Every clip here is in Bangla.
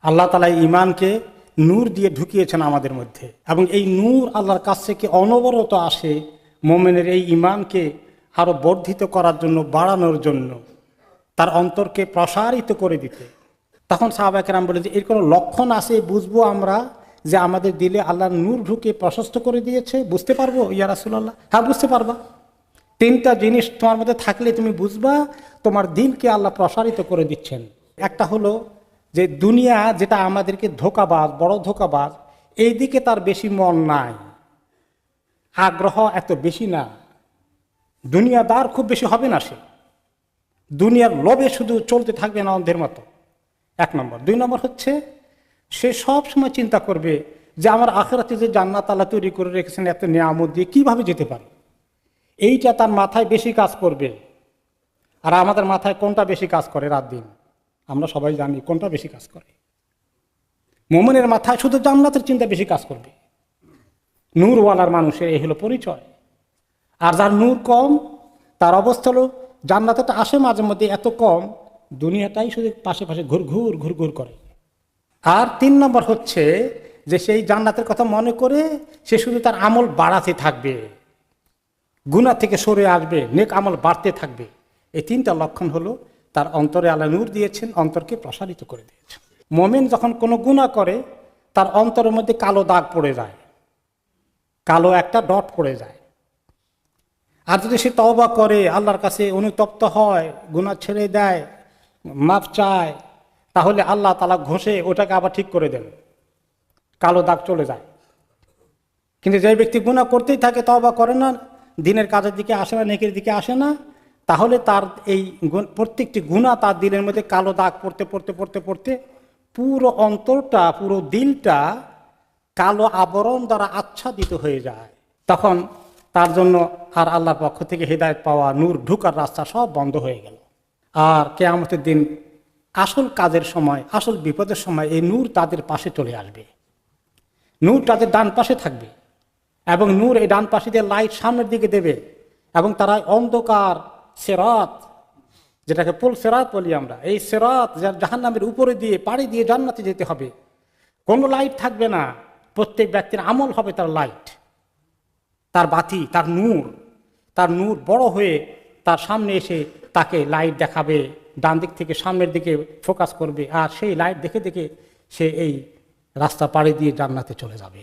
আল্লাহ তাআলা ঈমানকে নূর দিয়ে ঢুকিয়েছেন আমাদের মধ্যে, এবং এই নূর আল্লাহর কাছ থেকে অনবরত আসে মুমিনের এই ঈমানকে আরো বর্ধিত করার জন্য, বাড়ানোর জন্য, তার অন্তরকে প্রসারিত করে দিতে। তখন সাহাবায়ে কেরাম বলে যে এর কোনো লক্ষণ আছে, বুঝবো আমরা যে আমাদের দিলে আল্লাহর নূর ঢুকে প্রশস্ত করে দিয়েছে, বুঝতে পারবো ইয়া রাসূলুল্লাহ? হ্যাঁ, বুঝতে পারবা। তিনটা জিনিস তোমার মধ্যে থাকলে তুমি বুঝবা তোমার দিলকে আল্লাহ প্রসারিত করে দিচ্ছেন। একটা হলো যে দুনিয়া যেটা আমাদেরকে ধোঁকাবাজ, বড় ধোঁকাবাজ, এই দিকে তার বেশি মন নাই, আগ্রহ এত বেশি না, দুনিয়াদার খুব বেশি হবে না, সে দুনিয়ার লোভে শুধু চলতে থাকবে না অন্ধের মতো, এক নম্বর। দুই নম্বর হচ্ছে সে সব সময় চিন্তা করবে যে আমার আখিরাতে যে জান্নাত আল্লাহ তৈরি করে রেখেছেন এত নিয়ামত দিয়ে, কিভাবে যেতে পারে, এইটা তার মাথায় বেশি কাজ করবে। আর আমাদের মাথায় কোনটা বেশি কাজ করে? রাত দিন। আমরা সবাই জানি কোনটা বেশি কাজ করে। মুমিনের মাথায় শুধু জান্নাতের চিন্তা বেশি কাজ করবে। নূরওয়ালার মানুষের এই হলো পরিচয়। আর যার নূর কম, তার অবস্থা হলো জান্নাতেটা আসে মাঝে মধ্যে এত কম, দুনিয়াটাই শুধু পাশে পাশে ঘুরঘুর ঘুরঘুর করে। আর তিন নম্বর হচ্ছে যে সেই জান্নাতের কথা মনে করে সে শুধু তার আমল বাড়াতে থাকবে, গুনাহ থেকে সরে আসবে, নেক আমল বাড়তে থাকবে। এই তিনটা লক্ষণ হলো তার অন্তরে আল্লাহ নূর দিয়েছেন, অন্তরকে প্রসারিত করে দিয়েছেন। মুমিন যখন কোনো গুনাহ করে তার অন্তরের মধ্যে কালো দাগ পড়ে যায়, কালো একটা ডট পড়ে যায়। আর যদি সে তওবা করে, আল্লাহর কাছে অনুতপ্ত হয়, গুনাহ ছেড়ে দেয়, মাফ চায়, তাহলে আল্লাহ তাআলা ঘষে ওটাকে আবার ঠিক করে দেন, কালো দাগ চলে যায়। কিন্তু যে ব্যক্তি গুনাহ করতেই থাকে, তওবা করে না, দিনের কাজের দিকে আসে না, নেকের দিকে আসে না, তাহলে তার এই প্রত্যেকটি গুনাহ তার দিলের মধ্যে কালো দাগ পড়তে পড়তে পড়তে পড়তে পুরো অন্তরটা, পুরো দিলটা কালো আবরণ দ্বারা আচ্ছাদিত হয়ে যায়। তখন তার জন্য আর আল্লাহর পক্ষ থেকে হেদায়েত পাওয়া, নূর ঢুকার রাস্তা সব বন্ধ হয়ে গেল। আর কিয়ামতের দিন আসল কাজের সময়, আসল বিপদের সময় এই নূর তাদের পাশে চলে আসবে। নূর তাদের ডান পাশে থাকবে, এবং নূর এই ডান পাশে দিয়ে লাইট সামনের দিকে দেবে, এবং তারা অন্ধকার সিরাত, যেটাকে পুল সিরাত বলি আমরা, এই সিরাত জাহান্নামের উপরে দিয়ে পাড়ি দিয়ে জান্নাতে যেতে হবে। কোনো লাইট থাকবে না, প্রত্যেক ব্যক্তির আমল হবে তার লাইট, তার বাতি, তার নূর বড় হয়ে তার সামনে এসে তাকে লাইট দেখাবে, ডান দিক থেকে সামনের দিকে ফোকাস করবে, আর সেই লাইট দেখে দেখে সে এই রাস্তা পাড়ি দিয়ে জান্নাতে চলে যাবে।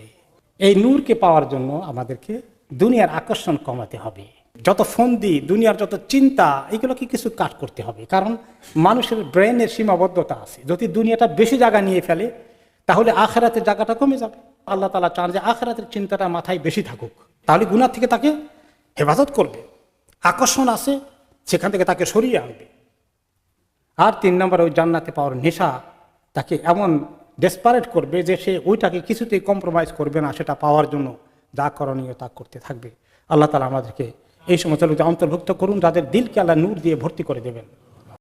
এই নূরকে পাওয়ার জন্য আমাদেরকে দুনিয়ার আকর্ষণ কমাতে হবে, যত ফন্দি, দুনিয়ার যত চিন্তা, এগুলোকে কিছু কাট করতে হবে। কারণ মানুষের ব্রেনের সীমাবদ্ধতা আছে, যদি দুনিয়াটা বেশি জায়গা নিয়ে ফেলে তাহলে আখিরাতের জায়গাটা কমে যাবে। আল্লাহ তাআলা চান যে আখিরাতের চিন্তাটা মাথায় বেশি থাকুক, তাহলে গুনাহ থেকে তাকে হেফাজত করবে, আকর্ষণ আছে সেখান থেকে তাকে সরিয়ে আনবে। আর তিন নম্বর, ওই জান্নাতে পাওয়ার নেশা তাকে এমন ডেসপারেট করবে যে সে ওইটাকে কিছুতেই কম্প্রোমাইজ করবে না, সেটা পাওয়ার জন্য যা করণীয় তা করতে থাকবে। আল্লাহ তাআলা আমাদেরকে এই সমস্ত লোকদের অন্তর্ভুক্ত করুন যাদের দিলকে আল্লাহ নূর দিয়ে ভর্তি করে দেবেন।